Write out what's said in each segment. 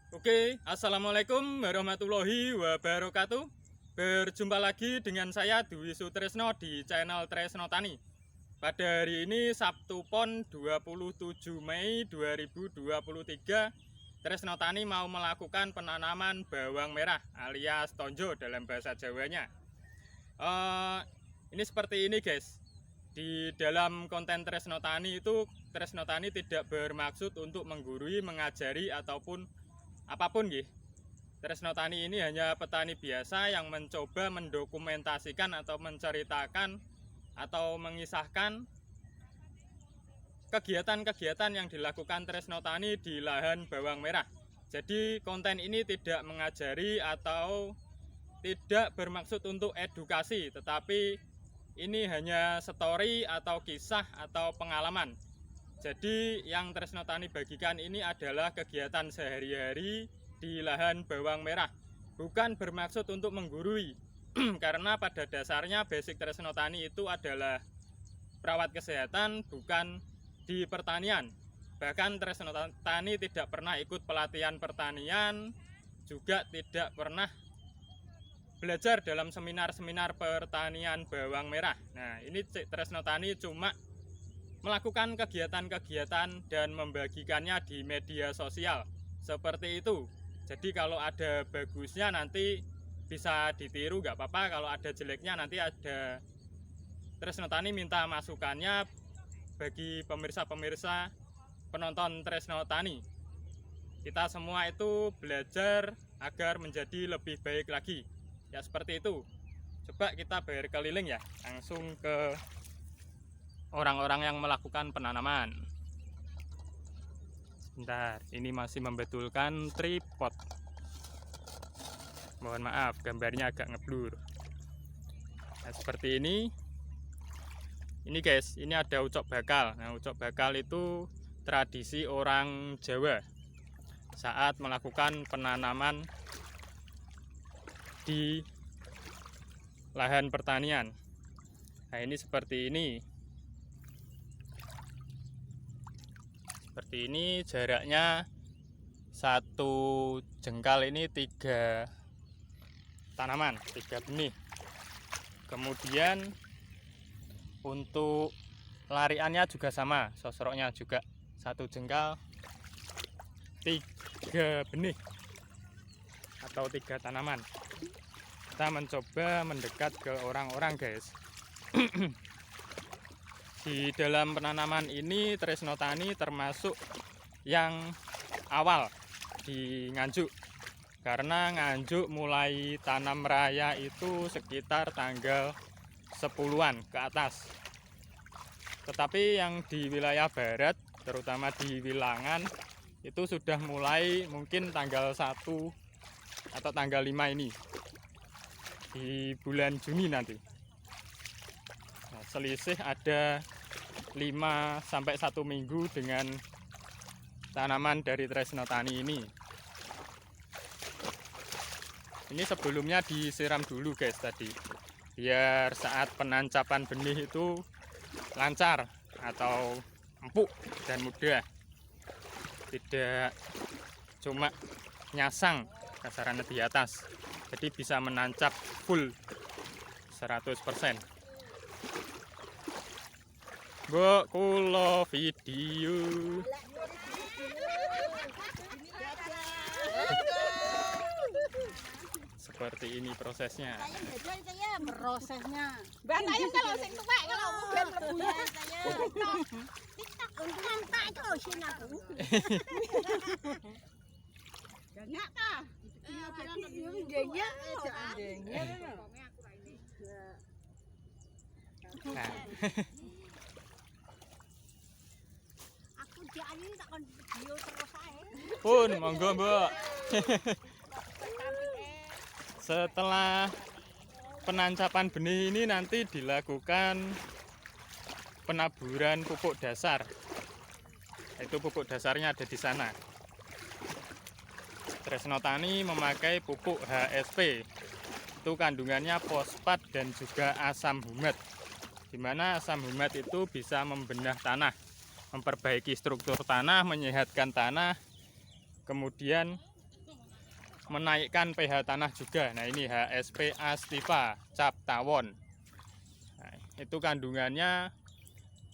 Oke, assalamualaikum warahmatullahi wabarakatuh. Berjumpa lagi dengan saya Dwi Sutrisno di channel Tresno Tani. Pada hari ini Sabtu Pon 27 Mei 2023, Tresno Tani mau melakukan penanaman bawang merah alias tonjo dalam bahasa Jawanya. Ini seperti ini guys. Di dalam konten Tresno Tani itu Tresno Tani tidak bermaksud untuk menggurui, mengajari ataupun apapun nggih. Tresno Tani ini hanya petani biasa yang mencoba mendokumentasikan atau menceritakan atau mengisahkan kegiatan-kegiatan yang dilakukan Tresno Tani di lahan bawang merah. Jadi konten ini tidak mengajari atau tidak bermaksud untuk edukasi, tetapi ini hanya story atau kisah atau pengalaman. Jadi yang Tresno Tani bagikan ini adalah kegiatan sehari-hari di lahan bawang merah. Bukan bermaksud untuk menggurui. Karena pada dasarnya basic Tresno Tani itu adalah perawat kesehatan, bukan di pertanian. Bahkan Tresno Tani tidak pernah ikut pelatihan pertanian, juga tidak pernah belajar dalam seminar-seminar pertanian bawang merah. Nah, ini Tresno Tani cuma melakukan kegiatan-kegiatan dan membagikannya di media sosial seperti itu. Jadi kalau ada bagusnya nanti bisa ditiru, nggak apa-apa. Kalau ada jeleknya nanti ada Tresno Tani minta masukannya bagi pemirsa-pemirsa penonton Tresno Tani. Kita semua itu belajar agar menjadi lebih baik lagi. Ya seperti itu. Coba kita berkeliling ya, langsung ke orang-orang yang melakukan penanaman. Sebentar, ini masih membetulkan tripod. Mohon maaf, gambarnya agak ngeblur. Nah, seperti ini. Ini guys, ini ada ucok bakal. Nah, ucok bakal itu tradisi orang Jawa saat melakukan penanaman di lahan pertanian. Nah, ini seperti ini. Seperti ini, jaraknya satu jengkal ini 3 tanaman, 3 benih. Kemudian untuk lariannya juga sama, sosroknya juga satu jengkal 3 benih atau 3 tanaman. Kita mencoba mendekat ke orang-orang guys. Di dalam penanaman ini Tresno Tani termasuk yang awal di Nganjuk, karena Nganjuk mulai tanam raya itu sekitar tanggal 10-an ke atas. Tetapi yang di wilayah barat, terutama di Wilangan, itu sudah mulai mungkin tanggal 1 atau tanggal 5 ini, di bulan Juni nanti. Nah, selisih ada 5-1 minggu dengan tanaman dari Tresno Tani ini. Ini sebelumnya disiram dulu guys tadi, biar saat penancapan benih itu lancar atau empuk dan mudah, tidak cuma nyasang kasarannya di atas, jadi bisa menancap full 100%. Mbok kula video. Seperti ini prosesnya. Mbak ayo kalau sing tuwek kalau mungkin mlebu Untungan tak itu sing aku. banyak ta. Nah, Aku diani tak kon video terus ae. pun monggo Mbok. Setelah penancapan benih ini nanti dilakukan penaburan pupuk dasar. Itu pupuk dasarnya ada di sana. Tresno Tani memakai pupuk HSP. Itu kandungannya fosfat dan juga asam humat. Di mana asam humat itu bisa membenah tanah, memperbaiki struktur tanah, menyehatkan tanah, kemudian menaikkan pH tanah juga. Nah, ini HSP Astiva cap tawon. Nah, itu kandungannya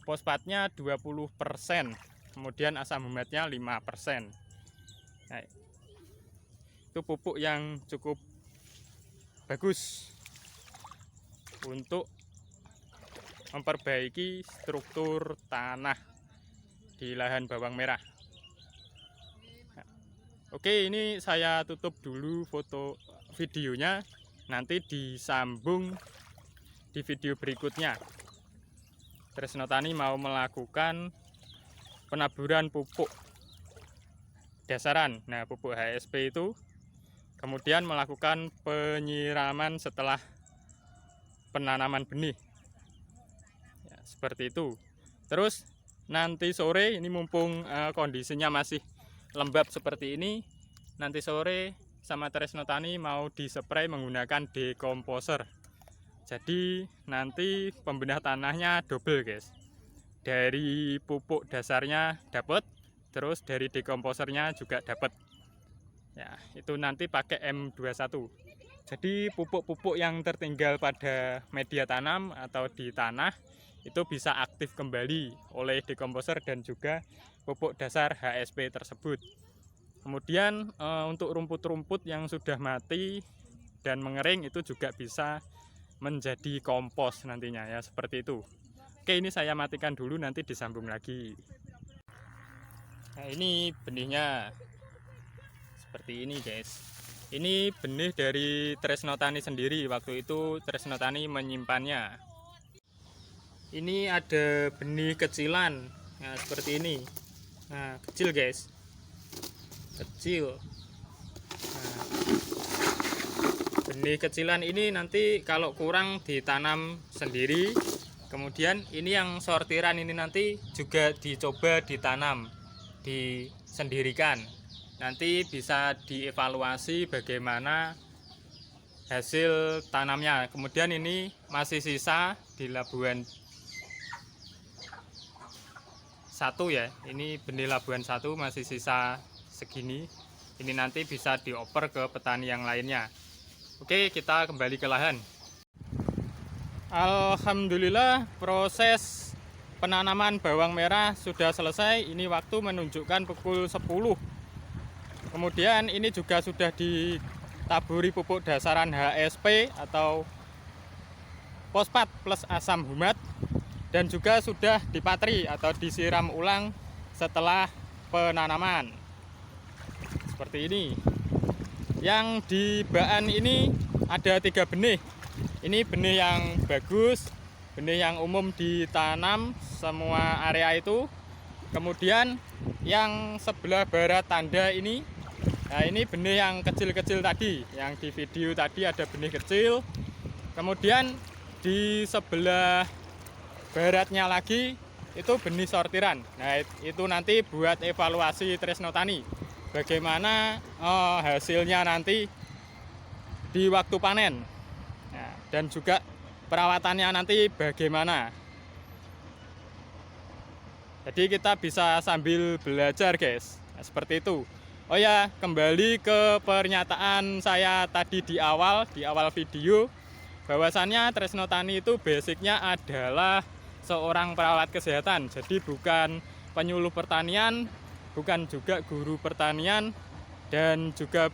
fosfatnya 20%, kemudian asam humatnya 5%. Nah, itu pupuk yang cukup bagus untuk memperbaiki struktur tanah di lahan bawang merah. Oke, ini saya tutup dulu foto videonya, nanti disambung di video berikutnya. Tresno Tani mau melakukan penaburan pupuk dasaran, nah pupuk HSP itu, kemudian melakukan penyiraman setelah penanaman benih, ya, seperti itu. Terus nanti sore ini mumpung kondisinya masih lembab seperti ini, nanti sore sama Tresno Tani mau dispray menggunakan dekomposer. Jadi nanti pembenah tanahnya double guys, dari pupuk dasarnya dapat, terus dari dekomposernya juga dapat. Ya, itu nanti pakai M21. Jadi pupuk-pupuk yang tertinggal pada media tanam atau di tanah itu bisa aktif kembali oleh dekomposer dan juga pupuk dasar HSP tersebut. Kemudian untuk rumput-rumput yang sudah mati dan mengering itu juga bisa menjadi kompos nantinya, ya seperti itu. Oke, ini saya matikan dulu, nanti disambung lagi. Nah, ini benihnya seperti ini guys. Ini benih dari Tresno Tani sendiri, waktu itu Tresno Tani menyimpannya. Ini ada benih kecilan, nah seperti ini. Nah, kecil guys, kecil. Nah, benih kecilan ini nanti kalau kurang ditanam sendiri. Kemudian ini yang sortiran ini nanti juga dicoba ditanam, disendirikan. Nanti bisa dievaluasi bagaimana hasil tanamnya. Kemudian ini masih sisa di Labuan 1 ya. Ini benih Labuan 1 masih sisa segini. Ini nanti bisa dioper ke petani yang lainnya. Oke, kita kembali ke lahan. Alhamdulillah proses penanaman bawang merah sudah selesai. Ini waktu menunjukkan pukul 10. Kemudian ini juga sudah ditaburi pupuk dasaran HSP atau fosfat plus asam humat, dan juga sudah dipatri atau disiram ulang setelah penanaman. Seperti ini. Yang di baan ini ada 3 benih. Ini benih yang bagus, benih yang umum ditanam semua area itu. Kemudian yang sebelah barat tanda ini, nah ini benih yang kecil-kecil tadi, yang di video tadi ada benih kecil. Kemudian di sebelah baratnya lagi itu benih sortiran. Nah itu nanti buat evaluasi Tresno Tani, bagaimana hasilnya nanti di waktu panen. Nah, dan juga perawatannya nanti bagaimana. Jadi kita bisa sambil belajar guys, nah, seperti itu. Oh ya, kembali ke pernyataan saya tadi di awal video, bahwasannya Tresno Tani itu basicnya adalah seorang perawat kesehatan. Jadi bukan penyuluh pertanian, bukan juga guru pertanian, dan juga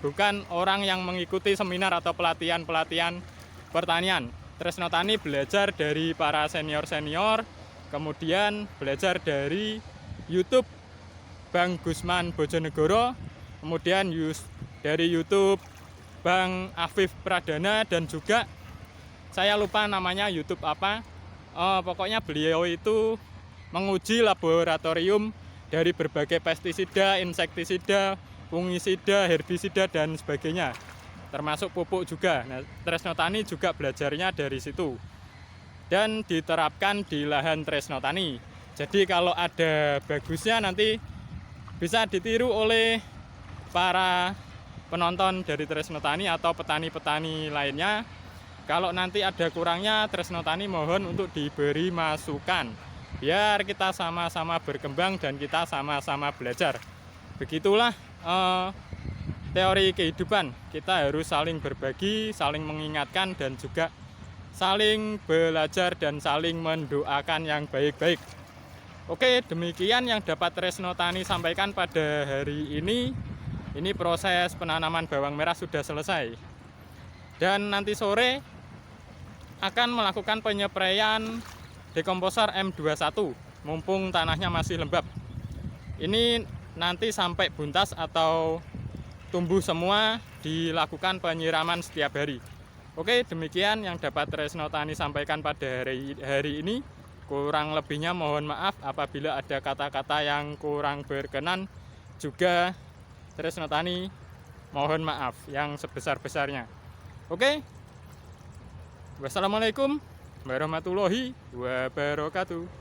bukan orang yang mengikuti seminar atau pelatihan pertanian. Tresno Tani belajar dari para senior-senior, kemudian belajar dari YouTube Bang Gusman Bojonegoro, kemudian dari YouTube Bang Afif Pradana, dan juga saya lupa namanya YouTube apa. Pokoknya beliau itu menguji laboratorium dari berbagai pestisida, insektisida, fungisida, herbisida, dan sebagainya, termasuk pupuk juga. Nah, Tresno Tani juga belajarnya dari situ dan diterapkan di lahan Tresno Tani. Jadi kalau ada bagusnya nanti bisa ditiru oleh para penonton dari Tresno Tani atau petani-petani lainnya. Kalau nanti ada kurangnya, Tresno Tani mohon untuk diberi masukan, biar kita sama-sama berkembang dan kita sama-sama belajar. Begitulah teori kehidupan. Kita harus saling berbagi, saling mengingatkan, dan juga saling belajar dan saling mendoakan yang baik-baik. Oke, demikian yang dapat Tresno Tani sampaikan pada hari ini. Ini proses penanaman bawang merah sudah selesai. Dan nanti sore akan melakukan penyepraian dekomposer M21 mumpung tanahnya masih lembab. Ini nanti sampai buntas atau tumbuh semua dilakukan penyiraman setiap hari. Oke, demikian yang dapat Tresno Tani sampaikan pada hari ini. Kurang lebihnya mohon maaf apabila ada kata-kata yang kurang berkenan. Juga Tresno Tani mohon maaf yang sebesar-besarnya. Oke. Wassalamualaikum warahmatullahi wabarakatuh.